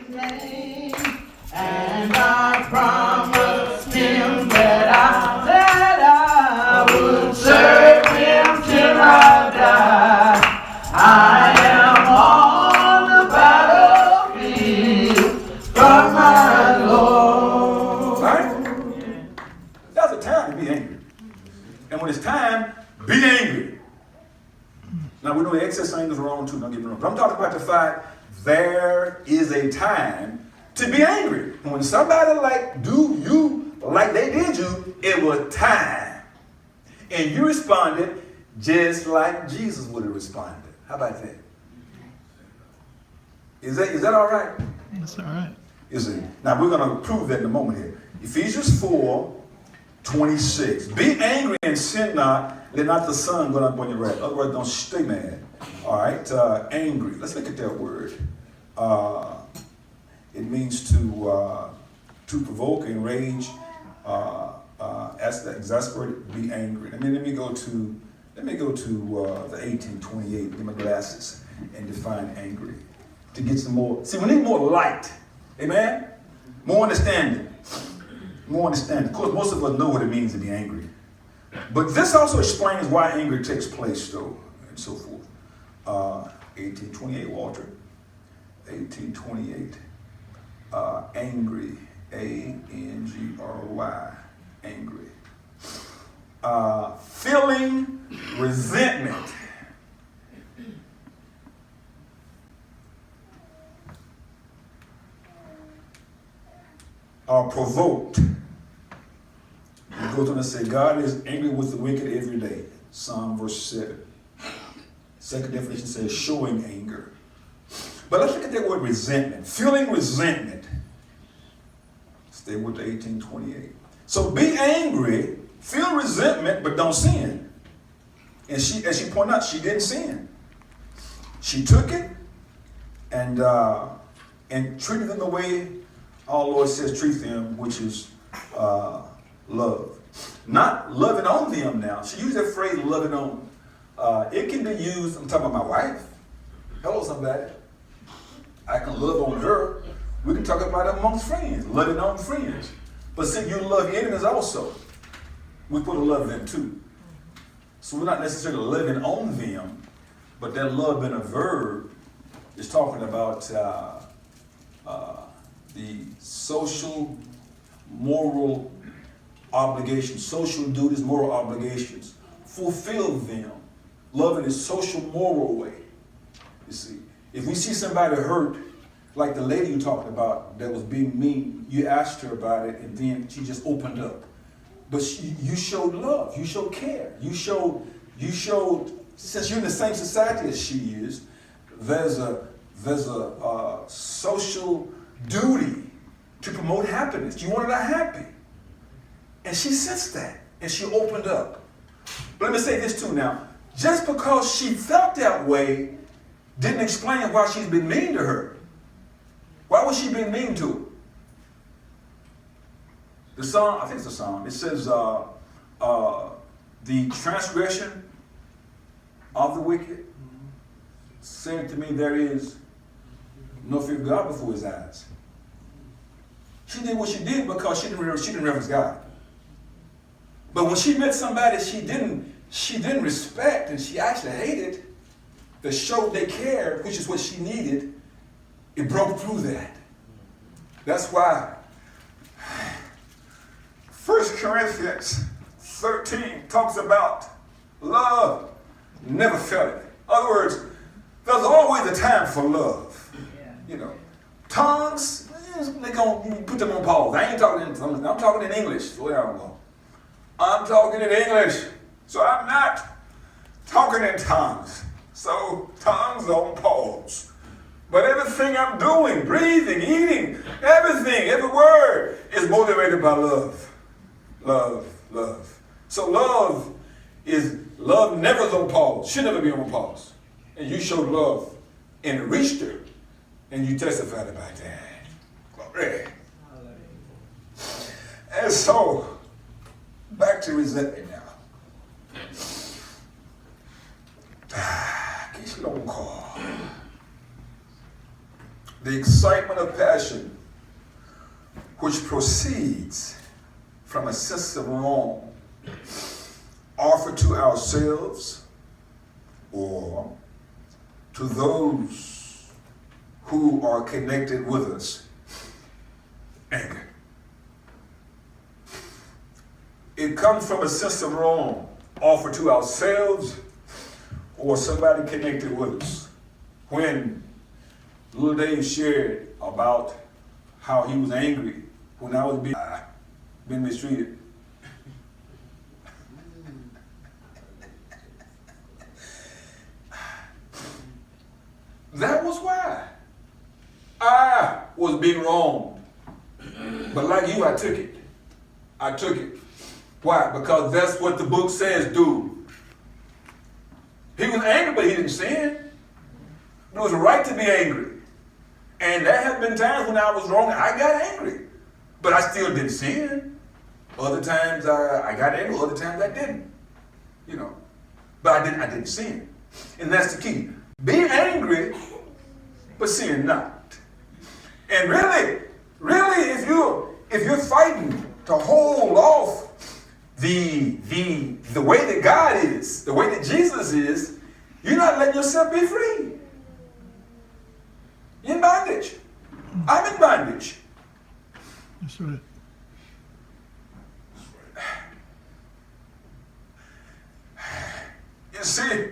name. And I promised him that I would serve him till I die. I am on the battlefield for my Lord. Right? That's a time to be angry. And when it's time, be angry. Now we know the excess anger is wrong too, don't get me wrong. But I'm talking about the fact there is a time to be angry. And when somebody do you like they did you, it was time. And you responded just like Jesus would have responded. How about that? Is that all right? That's all right. You see. Now we're going to prove that in a moment here. Ephesians 4:26. Be angry and sin not. Let not the sun go up on your wrath. Other words, don't stay mad. All right. Angry. Let's look at that word. It means to provoke, enrage, exasperate, be angry. Let me go to the 1828. Get my glasses and define angry to get some more. See, we need more light. Amen. More understanding. More understanding. Of course, most of us know what it means to be angry, but this also explains why anger takes place, though, and so forth. 1828, Walter. 1828. Angry, A-N-G-R-Y, angry. Feeling resentment. Are provoked. It goes on to say, God is angry with the wicked every day. Psalm verse 7. Second definition says showing anger. But let's look at that word resentment. Feeling resentment. Stay with the 1828. So be angry, feel resentment, but don't sin. And as she pointed out, she didn't sin. She took it and treated them the way our Lord says treat them, which is love. Not loving on them now. She used that phrase, loving on. It can be used, I'm talking about my wife. Hello, somebody. I can love on her. We can talk about it amongst friends, loving on friends. But see, you love enemies also. We put a love in them too. So we're not necessarily loving on them, but that love in a verb is talking about the social, moral obligations, social duties, moral obligations. Fulfill them. Love in a social, moral way. You see, if we see somebody hurt, like the lady you talked about that was being mean, you asked her about it, and then she just opened up. But you showed love. You showed care. You showed. Since you're in the same society as she is, there's a social duty to promote happiness. You wanted her happy. And she sensed that. And she opened up. But let me say this too now. Just because she felt that way didn't explain why she's been mean to her. Why was she being mean to her? The song, I think it's a song, it says, the transgression of the wicked, saying to me, there is no fear of God before his eyes. She did what she did because she didn't reverence God. But when she met somebody she didn't respect and she actually hated, that showed they cared, which is what she needed, it broke through that. That's why 1 Corinthians 13 talks about love never felt it. In other words, there's always a time for love. You know, tongues, they're going to put them on pause. I ain't talking in tongues. I'm talking in English. I'm talking in English. So I'm not talking in tongues. So tongues on pause. But everything I'm doing, breathing, eating, everything, every word is motivated by love. Love, love. So love never is on pause. Should never be on pause. And you showed love and it reached her. And you testified about that. Glory. And so, back to resentment now. Get long call. The excitement of passion which proceeds from a sense of wrong offered to ourselves or to those who are connected with us. Anger. It comes from a sense of wrong offered to ourselves or somebody connected with us. When little Dave shared about how he was angry when I was being mistreated. That was why I was being wronged. But like you, I took it. I took it. Why? Because that's what the book says, do. He was angry, but he didn't sin. It was right to be angry. And there have been times when I was wrong, I got angry. But I still didn't sin. Other times I got angry, other times I didn't. You know. But I didn't sin. And that's the key. Be angry, but sin not. And really, if you're fighting to hold off the way that God is, the way that Jesus is, you're not letting yourself be free. You're in bondage. I'm in bondage. That's right. You see,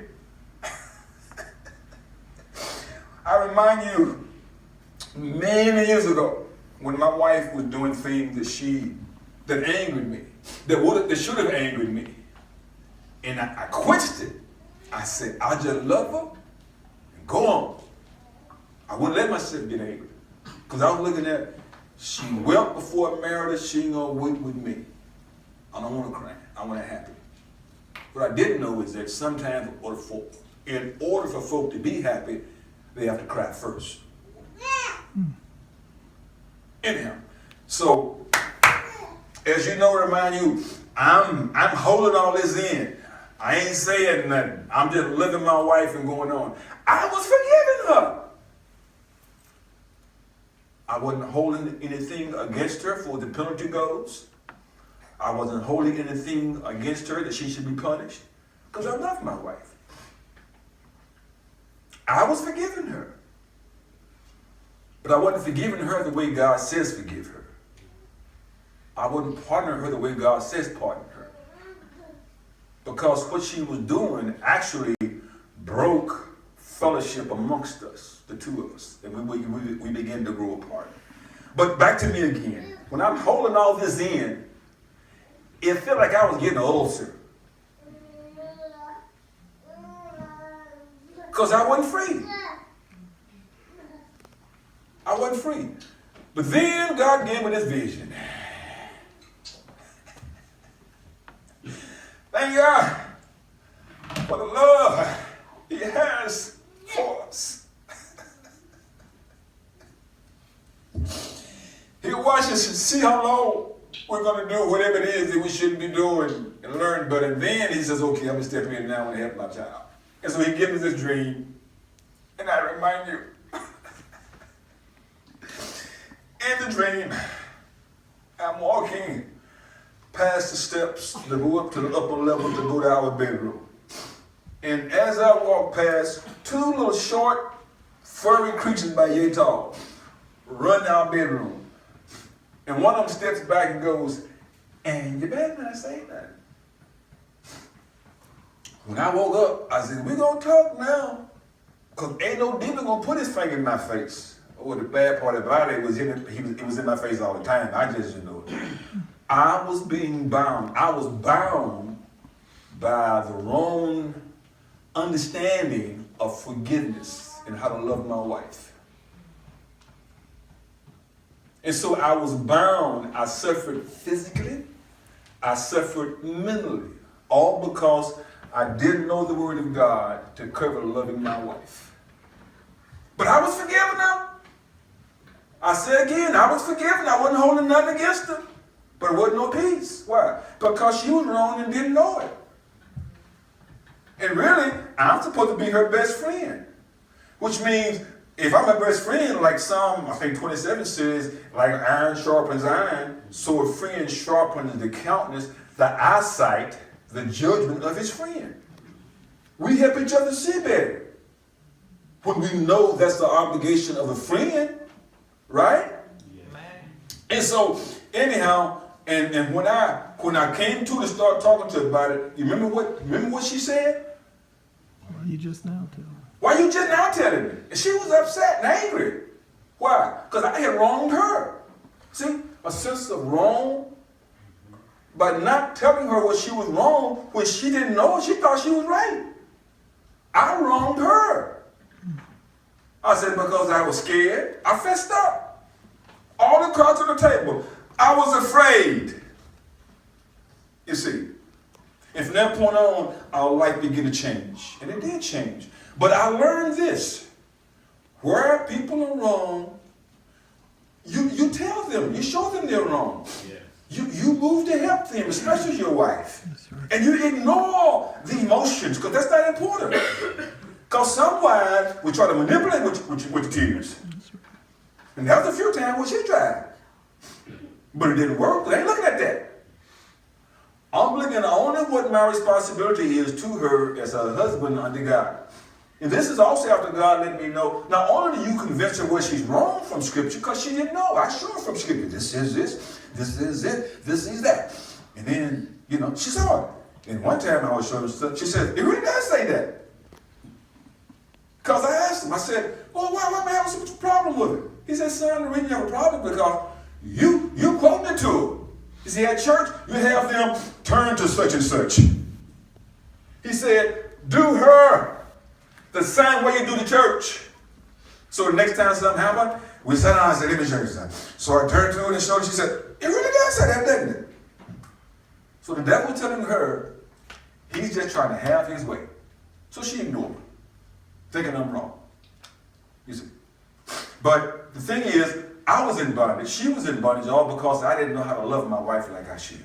I remind you, many years ago, when my wife was doing things that angered me, that should have angered me, and I quenched it. I said, I just love her and go on. I wouldn't let myself get angry, because I was looking at, she wept before I married her, she ain't gonna weep with me. I don't want to cry. I want to happy. What I didn't know is that sometimes in order for folk to be happy, they have to cry first. Anyhow, so as you know, remind you, I'm holding all this in. I ain't saying nothing. I'm just living my wife and going on. I was forgiving her. I wasn't holding anything against her for the penalty goes. I wasn't holding anything against her that she should be punished, because I love my wife. I was forgiving her. But I wasn't forgiving her the way God says forgive her. I wouldn't partner her the way God says partner her. Because what she was doing actually broke fellowship amongst us, the two of us. And we began to grow apart. But back to me again. When I'm holding all this in, it felt like I was getting an ulcer. Because I wasn't free. I wasn't free. But then God gave me this vision. Thank God for the love He has for us. He'll watch us and see how long we're going to do whatever it is that we shouldn't be doing and learn better. And then He says, okay, I'm going to step in now and help my child. And so He gives me this dream. And I remind you, in the dream, I'm walking past the steps that go up to the upper level to go to our bedroom. And as I walk past, two little short, furry creatures by yay tall run to our bedroom. And one of them steps back and goes, and you better not say nothing. When I woke up, I said, we're going to talk now. Because ain't no demon going to put his finger in my face. Oh, the bad part about it was it was in my face all the time. I just didn't know it. I was being bound. I was bound by the wrong understanding of forgiveness and how to love my wife. And so I was bound. I suffered physically. I suffered mentally. All because I didn't know the word of God to cover loving my wife. But I was forgiven now. I say again, I was forgiven. I wasn't holding nothing against her. But it wasn't no peace. Why? Because she was wrong and didn't know it. And really, I'm supposed to be her best friend. Which means If I'm a best friend, like Psalm, I think 27 says, like iron sharpens iron, so a friend sharpens the countenance, the eyesight, the judgment of his friend. We help each other see better. When we know that's the obligation of a friend, right? Yeah. And so, anyhow, and when I came to start talking to her about it, you remember what she said? Well, you just now tell her. Why you just now telling me? And she was upset and angry. Why? Because I had wronged her. See, a sense of wrong by not telling her what she was wrong when she didn't know, she thought she was right. I wronged her. I said because I was scared, I fessed up. All the cards on the table. I was afraid. You see. And from that point on, our life began to change. And it did change. But I learned this. Where people are wrong, you tell them, you show them they're wrong. Yeah. You move to help them, especially your wife. Yes, and you ignore the emotions, because that's not important. Because some wives will try to manipulate with tears. And that was a few times when she tried. But it didn't work. They ain't looking at that. I'm looking only what my responsibility is to her as a husband under God. And this is also after God let me know, not only do you convince her where she's wrong from Scripture, because she didn't know. I showed her from Scripture. This is this, this is it, this is that. And then, she saw it. And one time I was showing her stuff, she said, it really does say that. Because I asked him, I said, well, why am I having so much problem with it? He said, son, the reason you have a problem because you quoted it to him. You see, at church, you have them turn to such and such. He said, do her the same way you do the church. So the next time something happened, we sat down and said, let me show you something. So I turned to her and showed her, she said, it really does say that, doesn't it? So the devil telling her, he's just trying to have his way. So she ignored me, thinking I'm wrong. You see. But the thing is, I was in bondage. She was in bondage all because I didn't know how to love my wife like I should.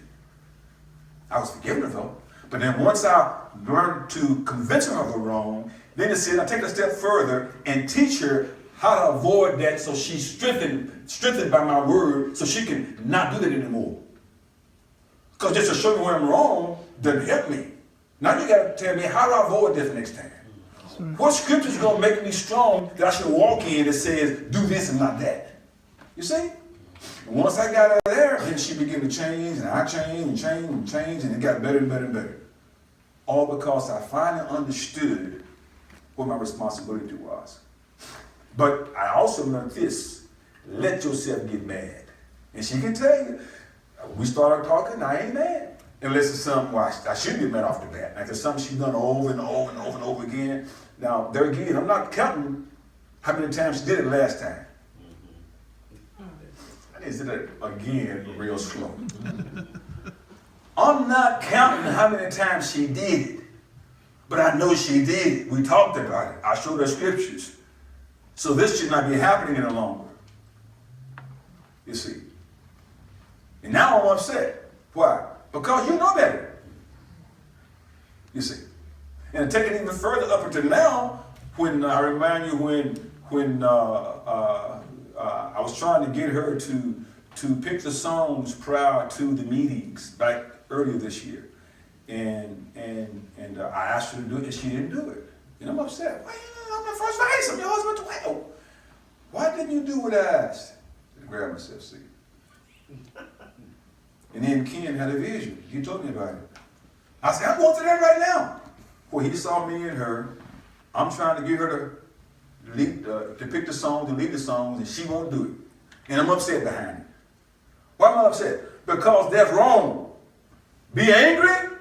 I was forgiving her though. But then once I learned to convince her of the wrong, then it said I take it a step further and teach her how to avoid that so she's strengthened by my word so she can not do that anymore. Because just to show me where I'm wrong doesn't help me. Now you got to tell me how do I avoid this next time. What scripture is going to make me strong that I should walk in that says do this and not that? You see? And once I got her there, then she began to change, and I changed and changed, and it got better and better and better. All because I finally understood what my responsibility was. But I also learned this. Let yourself get mad. And she can tell you, we started talking, I ain't mad. Unless it's something, well, I should get mad off the bat. Like there's something she's done over and over and over and over again. Now, there again, I'm not counting how many times she did it last time. I need to do that again real slow. I'm not counting how many times she did it. But I know she did it. We talked about it. I showed her scriptures. So this should not be happening any longer. You see. And now I'm upset. Why? Because you know better. You see. And to take it even further up until now, when I remind you when I was trying to get her to pick the songs prior to the meetings back earlier this year. And I asked her to do it, and she didn't do it. And I'm upset. Well, I'm the first vice. I'm your husband. Well, why didn't you do what I asked? I grabbed myself, see. And then Ken had a vision. He told me about it. I said, I'm going to that right now. Well, he saw me and her. I'm trying to get her to pick the songs, to lead the songs, and she won't do it. And I'm upset behind it. Why am I upset? Because that's wrong. Be angry,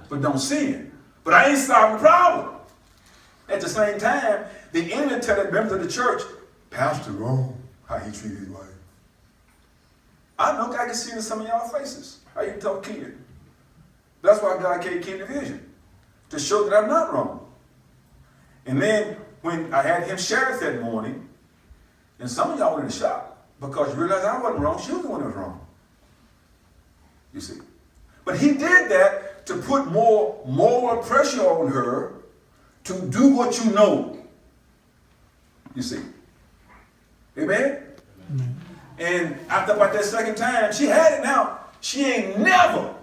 but don't sin. But I ain't solving the problem. At the same time, the enemy telling members of the church, Pastor wrong, how he treated his wife. I know I can see it in some of y'all faces. How you talk Ken. That's why God gave Ken the vision. To show that I'm not wrong. And then when I had him share it that morning, and some of y'all were in shock because you realized I wasn't wrong, she was the one that was wrong. You see. But he did that to put more moral pressure on her to do what you know. You see. Amen? And after about that second time, she had it now. She ain't never,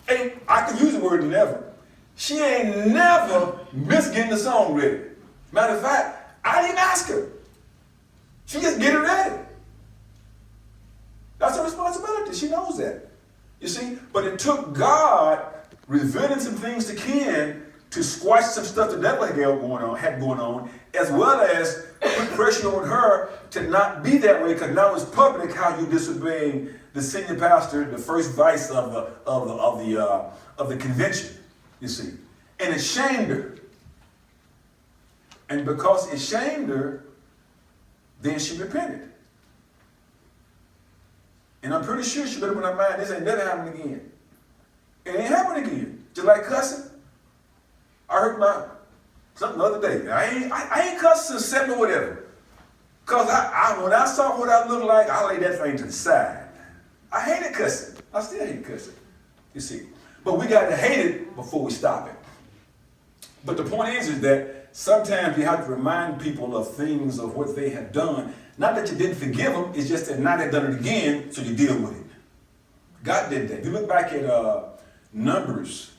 I can use the word never. She ain't never missed getting the song ready. Matter of fact, I didn't ask her. She just get it ready. That's her responsibility. She knows that. You see? But it took God revealing some things to Ken to squash some stuff the devil had going on, as well as put pressure on her to not be that way, because now it's public how you disobeying the senior pastor, the first vice of the convention. You see, and it shamed her, and because it shamed her, then she repented. And I'm pretty sure she better put her mind, this ain't never happening again. It ain't happening again. Just like cussing. I heard something the other day. I ain't cussed since 7 or whatever. Because when I saw what I looked like, I laid that thing to the side. I hated cussing. I still hate cussing. You see. But we got to hate it before we stop it. But the point is that sometimes you have to remind people of things of what they have done. Not that you didn't forgive them, it's just that now they've done it again, so you deal with it. God did that. If you look back at Numbers,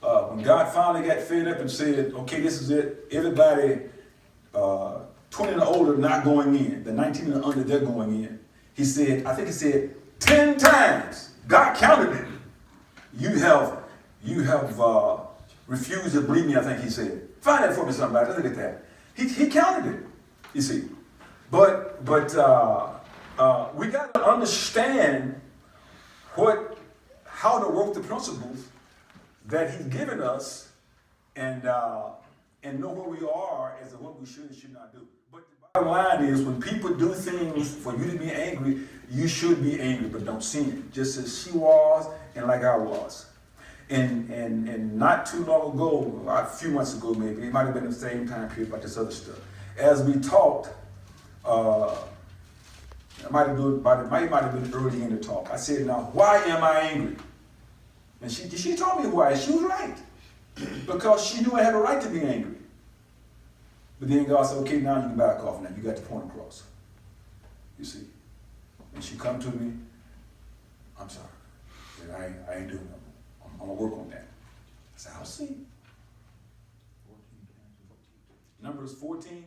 when God finally got fed up and said, okay, this is it. Everybody 20 and older not going in. The 19 and under, they're going in. He said, I think he said 10 times. God counted it. You have refused to believe me, I think he said. Find that for me, somebody. Let's look at that. He counted it, you see. But we got to understand how to work the principles that he's given us, and know where we are as to what we should and should not do. But the bottom line is, when people do things for you to be angry, you should be angry, but don't sin. Just as she was and like I was. And not too long ago, a few months ago maybe, it might have been the same time period about this other stuff. As we talked, it might have been early in the talk. I said, now, why am I angry? And she told me why. She was right. Because she knew I had a right to be angry. But then God said, okay, now you can back off now. You got the point across. You see? And she come to me, I'm sorry. I ain't doing nothing. I'm going to work on that. I said, I'll see. Numbers 14.